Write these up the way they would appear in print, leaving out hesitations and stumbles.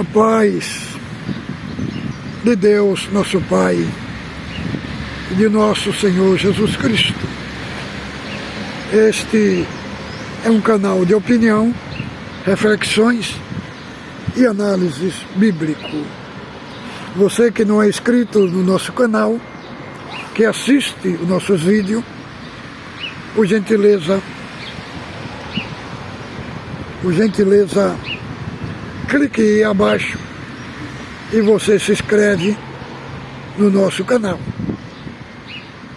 A paz de Deus, nosso Pai, e de nosso Senhor Jesus Cristo. Este é um canal de opinião, reflexões e análises bíblico. Você que não é inscrito no nosso canal, que assiste os nossos vídeos, por gentileza, clique aí abaixo e você se inscreve no nosso canal.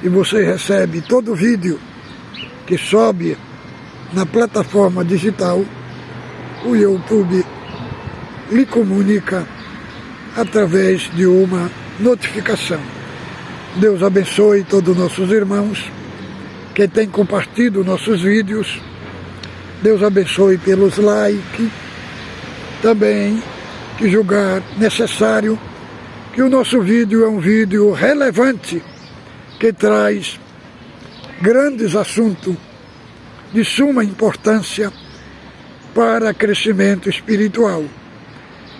E você recebe todo vídeo que sobe na plataforma digital. O YouTube lhe comunica através de uma notificação. Deus abençoe todos os nossos irmãos que têm compartilhado nossos vídeos. Deus abençoe pelos likes. Também que julgar necessário que o nosso vídeo é um vídeo relevante que traz grandes assuntos de suma importância para crescimento espiritual.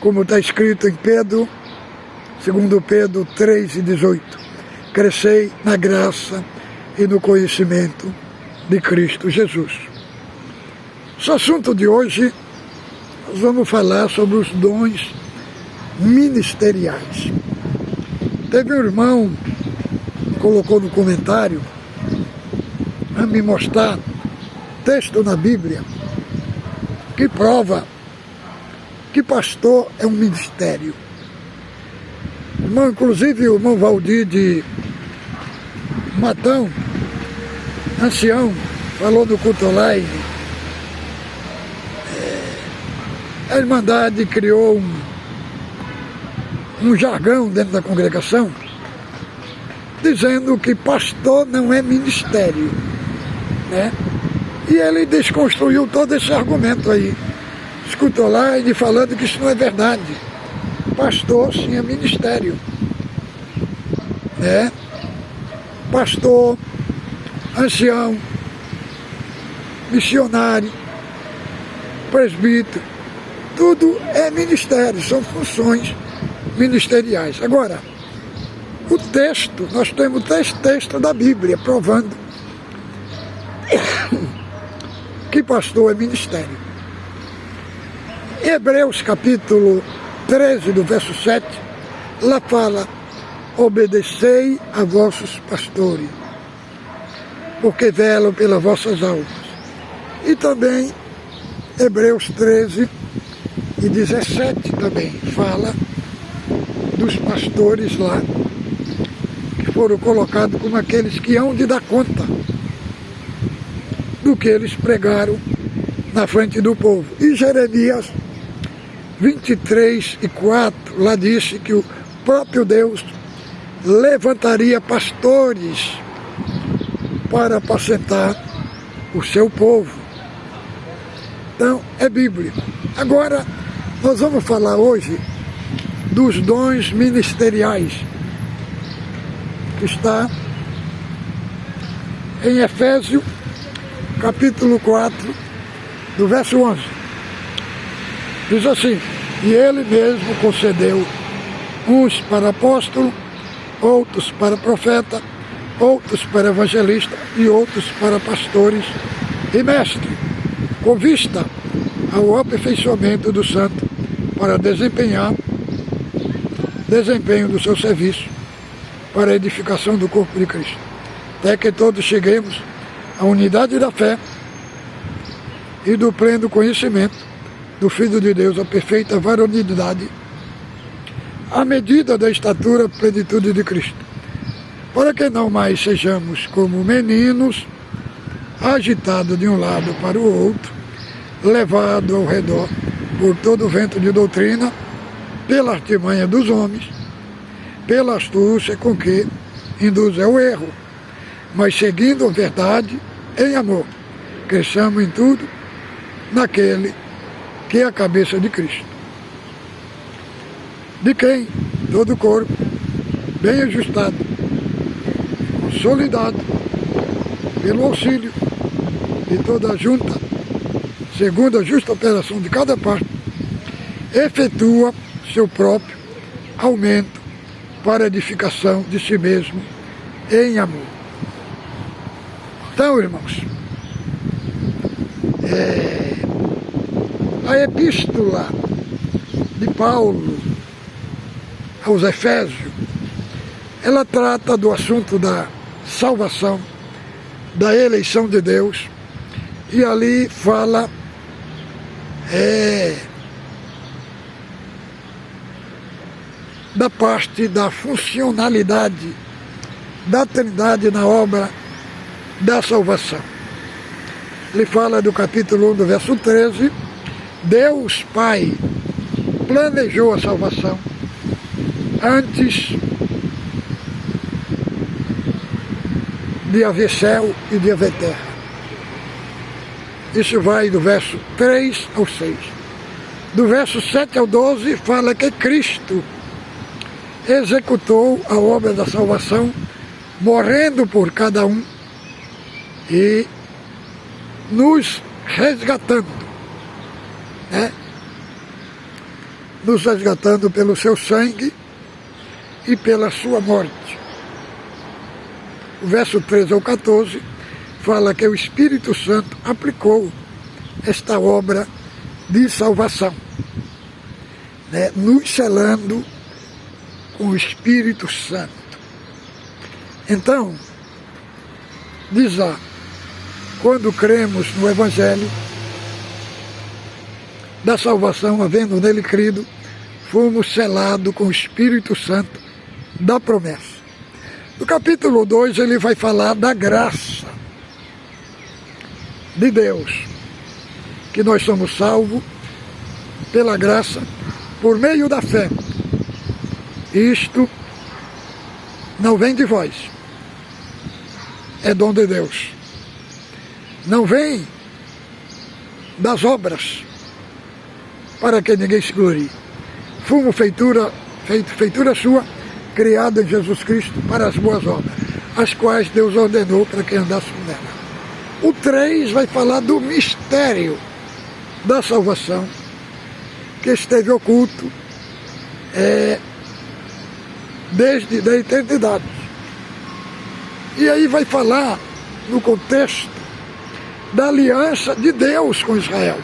Como está escrito em Pedro, 2 Pedro 3:18, crescei na graça e no conhecimento de Cristo Jesus. O assunto de hoje, nós vamos falar sobre os dons ministeriais. Teve um irmão que colocou no comentário a me mostrar texto na Bíblia que prova que pastor é um ministério. Irmão, inclusive o irmão Valdir de Matão, ancião, falou no culto online. A Irmandade criou um jargão dentro da congregação, dizendo que pastor não é ministério, né? E ele desconstruiu todo esse argumento aí. Escutou lá ele falando que isso não é verdade. Pastor sim é ministério, né? Pastor, ancião, missionário, presbítero, tudo é ministério, são funções ministeriais. Agora, o texto, nós temos 3 textos da Bíblia provando que pastor é ministério. Hebreus capítulo 13, do verso 7, lá fala: obedecei a vossos pastores, porque velam pelas vossas almas. E também Hebreus 13:17 também fala dos pastores lá, que foram colocados como aqueles que hão de dar conta do que eles pregaram na frente do povo. E Jeremias 23:4 lá disse que o próprio Deus levantaria pastores para apacentar o seu povo. Então é bíblico. Agora nós vamos falar hoje dos dons ministeriais, que está em Efésios capítulo 4, do verso 11. Diz assim: e ele mesmo concedeu uns para apóstolo, outros para profeta, outros para evangelista e outros para pastores e mestres, com vista ao aperfeiçoamento do santo, para desempenho do seu serviço, para a edificação do corpo de Cristo, até que todos cheguemos à unidade da fé e do pleno conhecimento do Filho de Deus, a perfeita varonilidade, à medida da estatura, plenitude de Cristo, para que não mais sejamos como meninos, agitados de um lado para o outro, levados ao redor por todo o vento de doutrina, pela artimanha dos homens, pela astúcia com que induzem ao erro, mas seguindo a verdade em amor, cresçamos em tudo naquele que é a cabeça de Cristo, de quem todo o corpo, bem ajustado, consolidado pelo auxílio de toda a junta, segundo a justa operação de cada parte, efetua seu próprio aumento para a edificação de si mesmo em amor. Então, irmãos, a epístola de Paulo aos Efésios, ela trata do assunto da salvação, da eleição de Deus, e ali fala da parte da funcionalidade da Trindade na obra da salvação. Ele fala do capítulo 1, do verso 13, Deus Pai planejou a salvação antes de haver céu e de haver terra. Isso vai do verso 3 ao 6. Do verso 7 ao 12 fala que Cristo executou a obra da salvação, morrendo por cada um e nos resgatando, né? Nos resgatando pelo seu sangue e pela sua morte. O verso 13 ao 14 fala que o Espírito Santo aplicou esta obra de salvação, né? Nos selando com o Espírito Santo. Então, diz lá, quando cremos no Evangelho da salvação, havendo nele crido, fomos selados com o Espírito Santo da promessa. No capítulo 2 ele vai falar da graça de Deus, que nós somos salvos pela graça por meio da fé. Isto não vem de vós, é dom de Deus. Não vem das obras, para que ninguém se glorie. Fomos feitura sua, criada em Jesus Cristo para as boas obras, as quais Deus ordenou para que andássemos nela. O 3 vai falar do mistério da salvação, que esteve oculto desde a eternidade. E aí vai falar, no contexto, da aliança de Deus com Israel.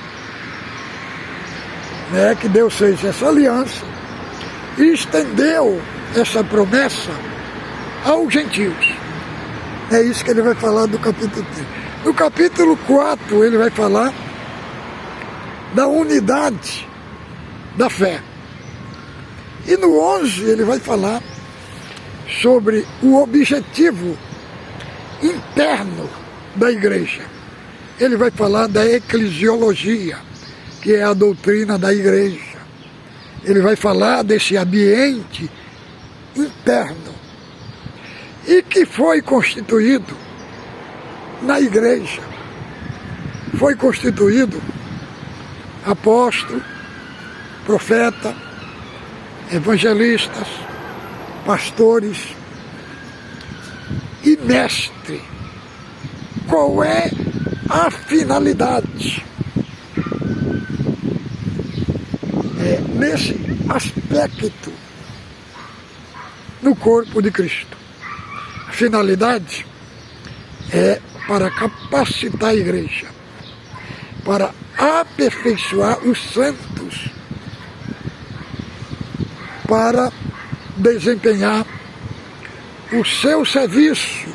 Que Deus fez essa aliança e estendeu essa promessa aos gentios. É isso que ele vai falar do capítulo 3. No capítulo 4 ele vai falar da unidade da fé. E no 11 ele vai falar sobre o objetivo interno da igreja. Ele vai falar da eclesiologia, que é a doutrina da igreja. Ele vai falar desse ambiente interno e que foi constituído na igreja. Foi constituído apóstolo, profeta, evangelistas, pastores e mestre. Qual é a finalidade? Nesse aspecto no corpo de Cristo. A finalidade é para capacitar a igreja, para aperfeiçoar os santos, para desempenhar o seu serviço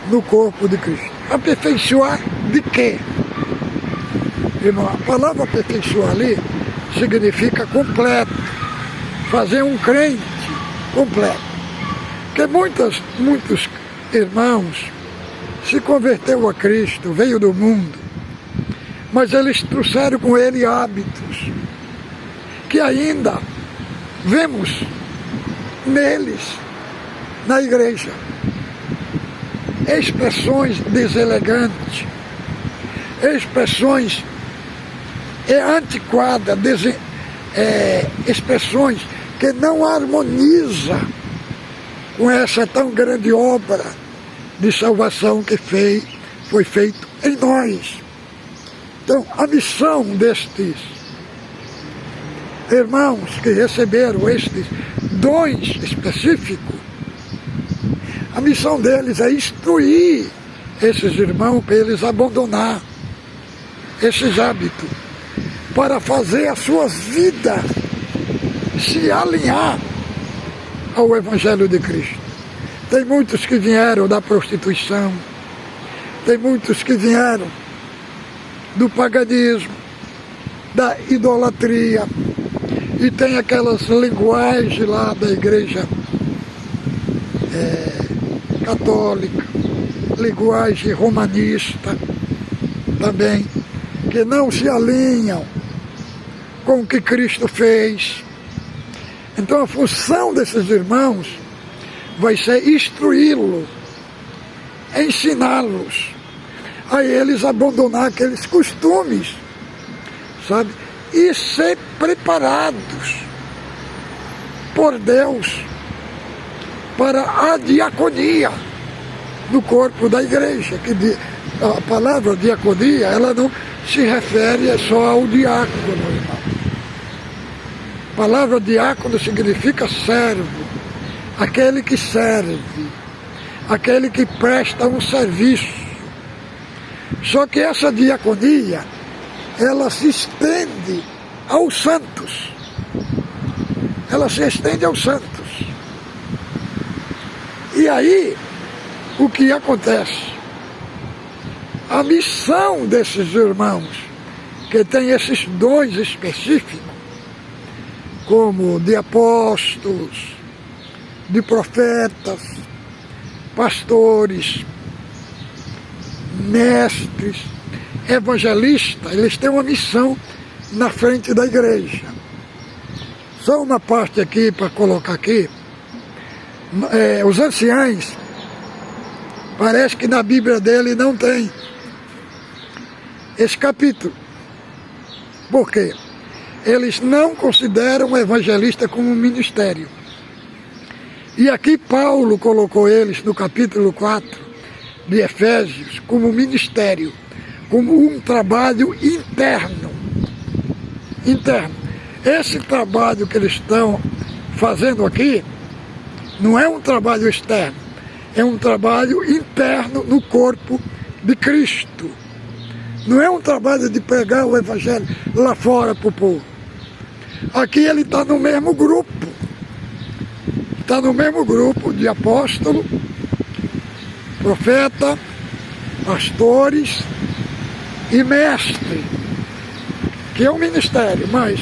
no corpo de Cristo. Aperfeiçoar de quê? Irmão, a palavra aperfeiçoar ali significa completo, fazer um crente completo. Porque muitos irmãos se converteu a Cristo, veio do mundo, mas eles trouxeram com ele hábitos que ainda vemos neles, na igreja. Expressões deselegantes, expressões antiquadas, expressões que não harmonizam com essa tão grande obra de salvação que foi feita em nós. Então, a missão destes irmãos que receberam estes dons específicos, a missão deles é instruir esses irmãos para eles abandonar esses hábitos, para fazer a sua vida se alinhar ao Evangelho de Cristo. Tem muitos que vieram da prostituição, tem muitos que vieram do paganismo, da idolatria, e tem aquelas linguagens lá da igreja católica, linguagem romanista também, que não se alinham com o que Cristo fez. Então a função desses irmãos vai ser instruí-los, ensiná-los a eles abandonar aqueles costumes, sabe? E ser preparados por Deus para a diaconia no corpo da igreja. Que a palavra diaconia, ela não se refere só ao diácono, irmão. A palavra diácono significa servo, aquele que serve, aquele que presta um serviço. Só que essa diaconia, ela se estende aos santos. Ela se estende aos santos. E aí, o que acontece? A missão desses irmãos, que têm esses dons específicos, como de apóstolos, de profetas, pastores, mestres, evangelistas, eles têm uma missão na frente da igreja. Só uma parte aqui para colocar aqui. Os anciãos, parece que na Bíblia dele não tem esse capítulo. Por quê? Eles não consideram o evangelista como um ministério. E aqui Paulo colocou eles no capítulo 4 de Efésios como ministério, como um trabalho interno. Esse trabalho que eles estão fazendo aqui não é um trabalho externo, é um trabalho interno no corpo de Cristo. Não é um trabalho de pregar o evangelho lá fora para o povo. Aqui ele está no mesmo grupo. Está no mesmo grupo de apóstolo, profeta, pastores e mestre, que é um ministério, mas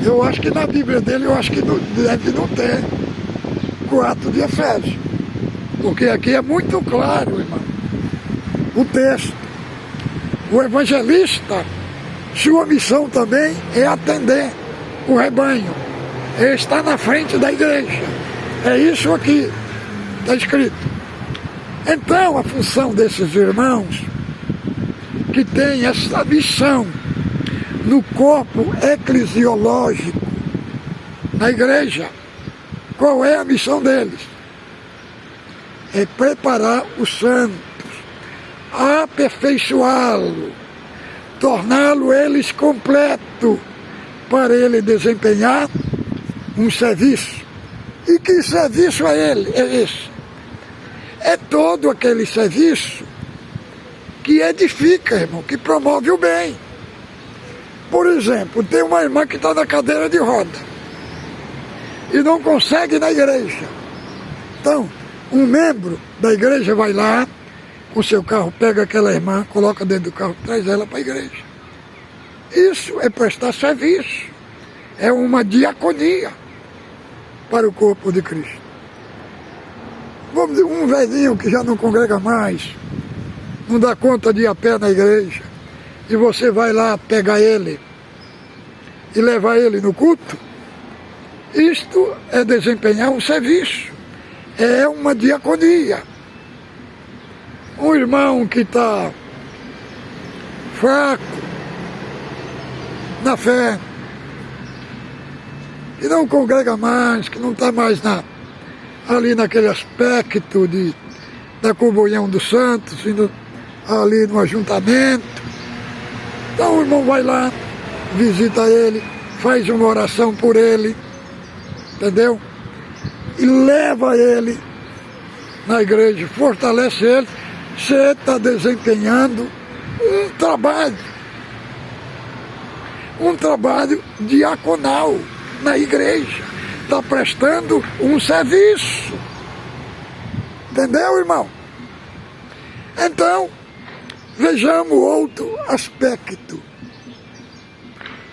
eu acho que na Bíblia dele, eu acho que deve não ter 4 de Efésios, porque aqui é muito claro, irmão, o texto. O evangelista, sua missão também é atender o rebanho, é estar na frente da igreja. É isso aqui, está escrito. Então a função desses irmãos, que tem essa missão no corpo eclesiológico, na igreja, qual é a missão deles? É preparar os santos, aperfeiçoá-lo, torná-lo eles completo, para ele desempenhar um serviço. E que serviço é esse? É todo aquele serviço que edifica, irmão, que promove o bem. Por exemplo, tem uma irmã que está na cadeira de roda e não consegue ir na igreja. Então, um membro da igreja vai lá com seu carro, pega aquela irmã, coloca dentro do carro, traz ela para a igreja. Isso é prestar serviço, é uma diaconia para o corpo de Cristo. Vamos dizer, um velhinho que já não congrega mais, não dá conta de ir a pé na igreja, e você vai lá pegar ele e levar ele no culto, isto é desempenhar um serviço, é uma diaconia. Um irmão que está fraco na fé, que não congrega mais, que não está mais ali naquele aspecto da comunhão dos santos, ali no ajuntamento. Então o irmão vai lá, visita ele, faz uma oração por ele, entendeu? E leva ele na igreja, fortalece ele. Você está desempenhando um trabalho diaconal na igreja, está prestando um serviço, entendeu, irmão? Então, vejamos outro aspecto.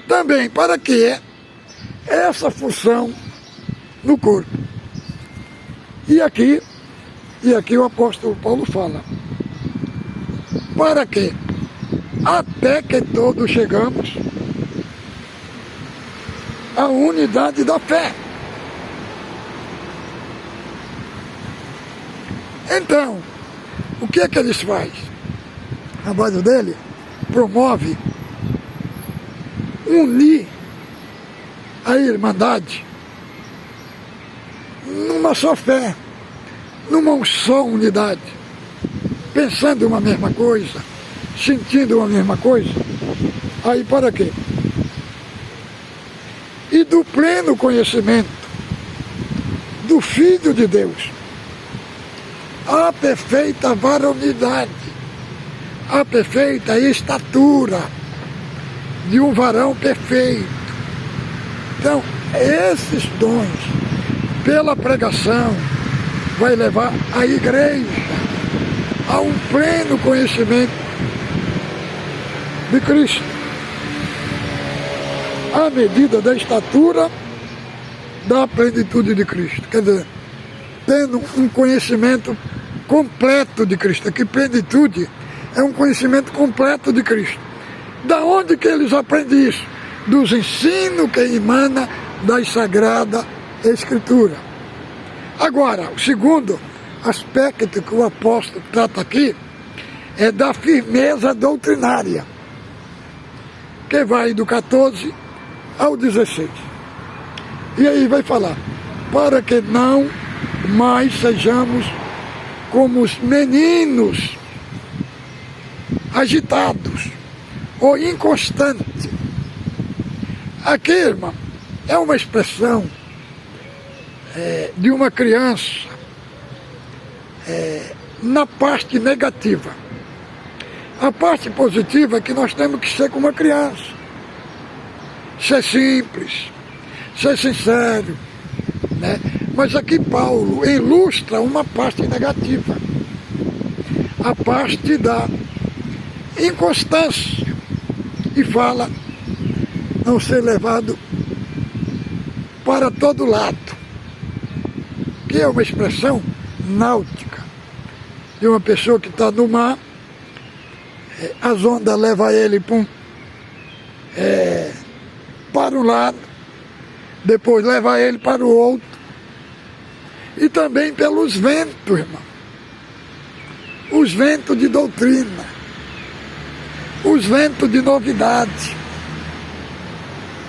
Também, para que é essa função no corpo? E aqui o apóstolo Paulo fala, para que até que todos chegamos à unidade da fé. Então, o que é que eles fazem? O trabalho dele promove unir a irmandade numa só fé, numa só unidade, pensando uma mesma coisa, sentindo uma mesma coisa. Aí para quê? E do pleno conhecimento do Filho de Deus, a perfeita varonilidade, a perfeita estatura de um varão perfeito. Então, esses dons, pela pregação, vai levar a igreja a um pleno conhecimento de Cristo, à medida da estatura da plenitude de Cristo. Quer dizer, tendo um conhecimento completo de Cristo. Aqui, plenitude é um conhecimento completo de Cristo. Da onde que eles aprendem isso? Dos ensinos que emana da Sagrada Escritura. Agora, o segundo aspecto que o apóstolo trata aqui é da firmeza doutrinária, que vai do 14 ao 16. E aí vai falar, para que não mais sejamos como os meninos agitados ou inconstantes. Aqui, irmão, é uma expressão de uma criança na parte negativa. A parte positiva é que nós temos que ser como uma criança, ser simples, ser sincero, né? Mas aqui Paulo ilustra uma parte negativa, a parte da inconstância, e fala não ser levado para todo lado, que é uma expressão náutica de uma pessoa que está no mar, as ondas levam ele para um lado, depois leva ele para o outro, e também pelos ventos, irmão. Os ventos de doutrina, os ventos de novidade.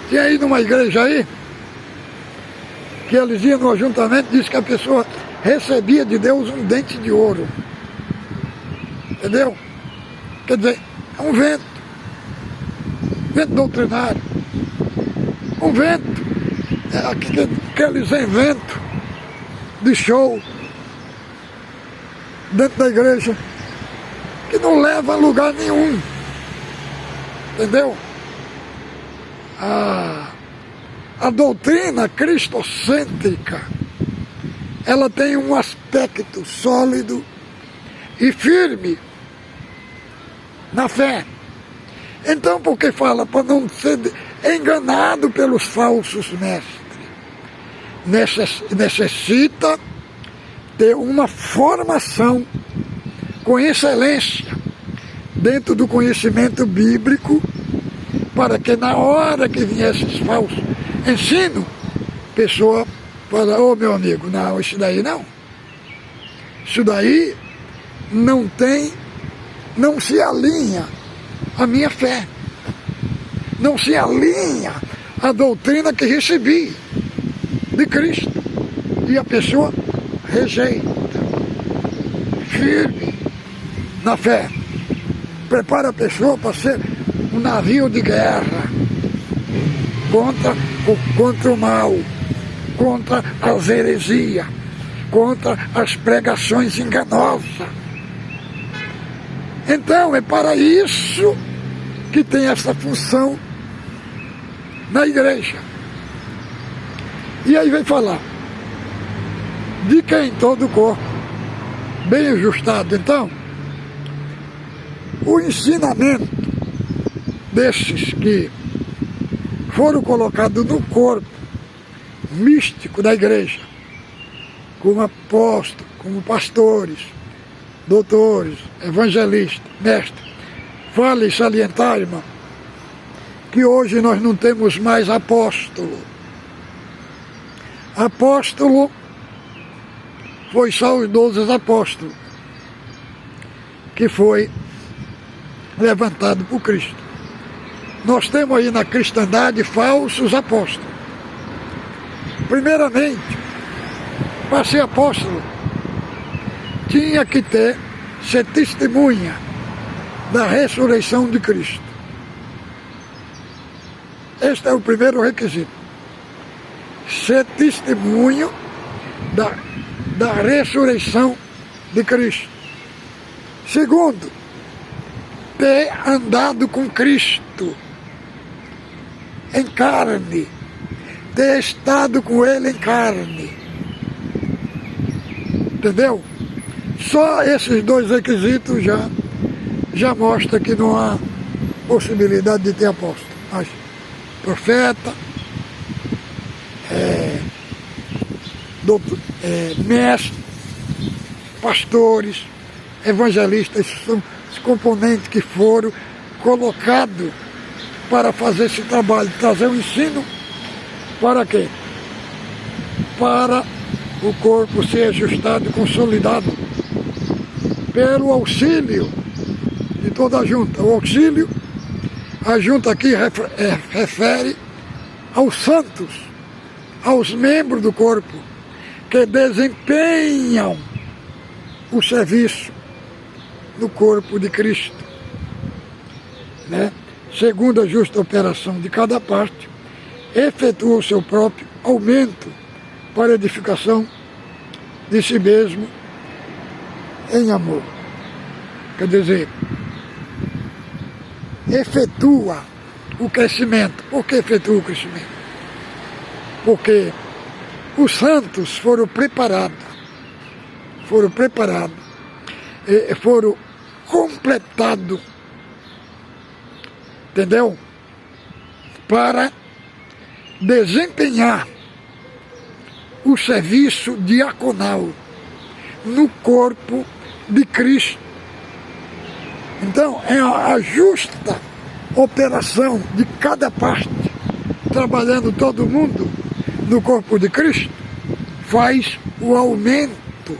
Tinha aí numa igreja aí, que eles iam no ajuntamento, diz que a pessoa recebia de Deus um dente de ouro. Entendeu? Quer dizer, é um vento doutrinário, um vento, aqueles inventos de show dentro da igreja, que não leva a lugar nenhum, entendeu? A doutrina cristocêntrica, ela tem um aspecto sólido e firme na fé. Então, porque fala para não ser enganado pelos falsos mestres, necessita ter uma formação com excelência dentro do conhecimento bíblico, para que na hora que vier esses falsos ensino, a pessoa fala, ô meu amigo, não, isso daí não. Isso daí não se alinha à minha fé. Não se alinha à doutrina que recebi de Cristo. E a pessoa rejeita. Firme na fé. Prepara a pessoa para ser um navio de guerra. contra o mal, contra as heresias, contra as pregações enganosas. Então é para isso que tem essa função na igreja. E aí vem falar de quem todo o corpo, bem ajustado. Então, o ensinamento desses que foram colocados no corpo místico da igreja, como apóstolos, como pastores, doutores, evangelistas, mestres, vale salientar, irmão, que hoje nós não temos mais apóstolo. Apóstolo foi só os 12 apóstolos, que foi levantado por Cristo. Nós temos aí na cristandade falsos apóstolos. Primeiramente, para ser apóstolo, tinha que ser testemunha da ressurreição de Cristo. Este é o primeiro requisito. Ser testemunho da ressurreição de Cristo. Segundo, ter andado com Cristo em carne, ter estado com Ele em carne. Entendeu? Só esses 2 requisitos já mostra que não há possibilidade de ter apóstolo. Mas profeta, mestres, pastores, evangelistas, são os componentes que foram colocados para fazer esse trabalho, trazer o ensino para quê? Para o corpo ser ajustado e consolidado pelo auxílio de toda a junta. O auxílio, a junta aqui refere aos santos, aos membros do corpo que desempenham o serviço no corpo de Cristo, né? Segundo a justa operação de cada parte, efetua o seu próprio aumento para edificação de si mesmo em amor. Quer dizer, efetua o crescimento. Por que efetua o crescimento? Porque os santos foram preparados, foram completados, entendeu? Para desempenhar o serviço diaconal no corpo de Cristo. Então, é a justa operação de cada parte, trabalhando todo mundo no corpo de Cristo, faz o aumento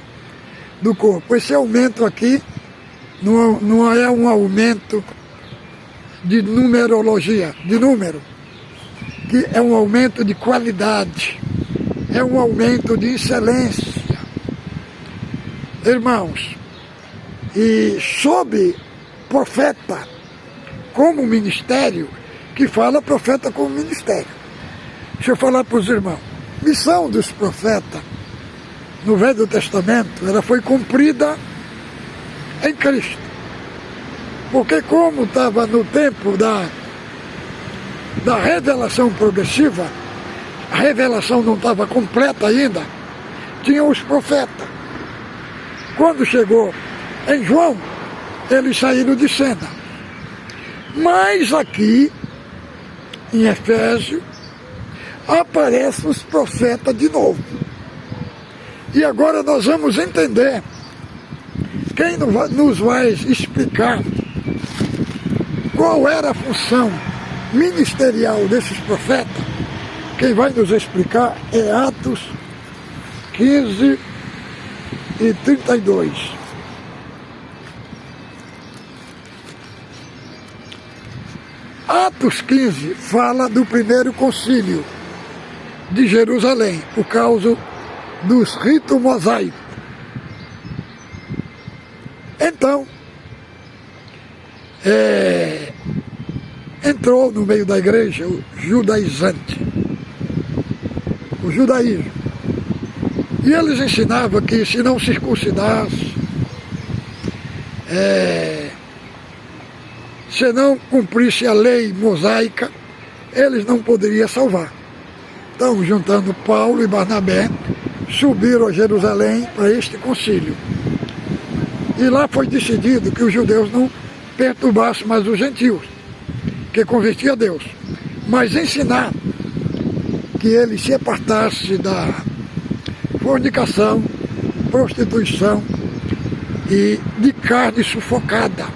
do corpo. Esse aumento aqui não é um aumento de numerologia, de número, que é um aumento de qualidade, é um aumento de excelência. Irmãos, e sob profeta como ministério, que fala profeta como ministério. Deixa eu falar para os irmãos. Missão dos profetas no Velho Testamento, ela foi cumprida em Cristo. Porque como estava no tempo da revelação progressiva, a revelação não estava completa ainda, tinha os profetas. Quando chegou em João, eles saíram de cena. Mas aqui, em Efésios, aparecem os profetas de novo. E agora nós vamos entender, quem nos vai explicar qual era a função ministerial desses profetas, quem vai nos explicar é Atos 15 e 32. Atos 15 fala do primeiro concílio de Jerusalém, por causa dos ritos mosaicos. entrou no meio da igreja o judaizante, o judaísmo. E eles ensinavam que se não circuncidasse, se não cumprisse a lei mosaica, eles não poderiam salvar. Então, juntando Paulo e Barnabé, subiram a Jerusalém para este concílio. E lá foi decidido que os judeus não perturbassem mais os gentios, que convertiam a Deus, mas ensinar que eles se apartassem da fornicação, prostituição e de carne sufocada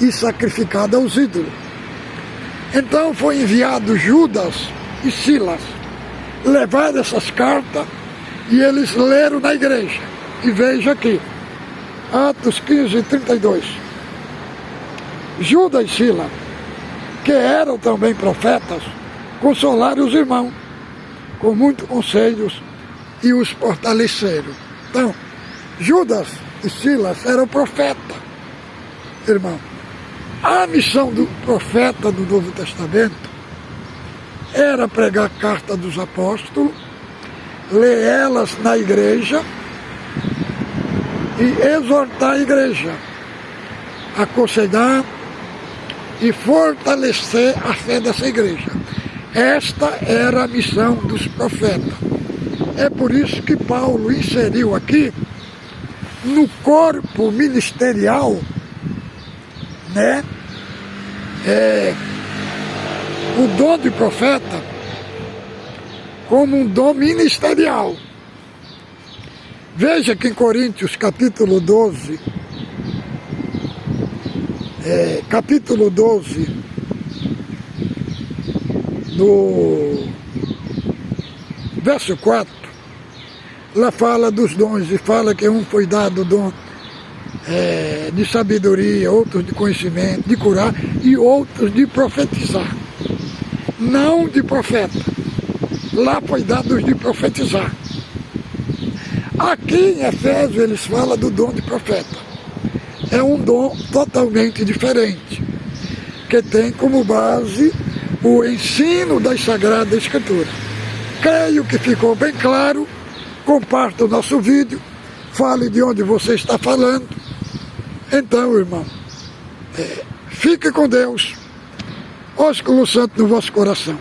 e sacrificada aos ídolos. Então foi enviado Judas e Silas levar essas cartas e eles leram na igreja. E veja aqui, Atos 15, 32. Judas e Silas, que eram também profetas, consolaram os irmãos com muitos conselhos e os fortaleceram. Então, Judas e Silas eram profetas, irmão. A missão do profeta do Novo Testamento era pregar a carta dos apóstolos, ler elas na igreja e exortar a igreja, aconselhar e fortalecer a fé dessa igreja. Esta era a missão dos profetas. É por isso que Paulo inseriu aqui no corpo ministerial, né, o dom de profeta como um dom ministerial. Veja que em Coríntios capítulo 12, no verso 4, lá fala dos dons e fala que um foi dado o dom de sabedoria, outros de conhecimento, de curar e outros de profetizar. Não de profeta. Lá foi dado os de profetizar. Aqui em Efésios eles falam do dom de profeta. É um dom totalmente diferente, que tem como base o ensino das Sagradas Escrituras. Creio que ficou bem claro. Comparta o nosso vídeo, fale de onde você está falando. Então, irmão, fique com Deus. Ósculo Santo no vosso coração.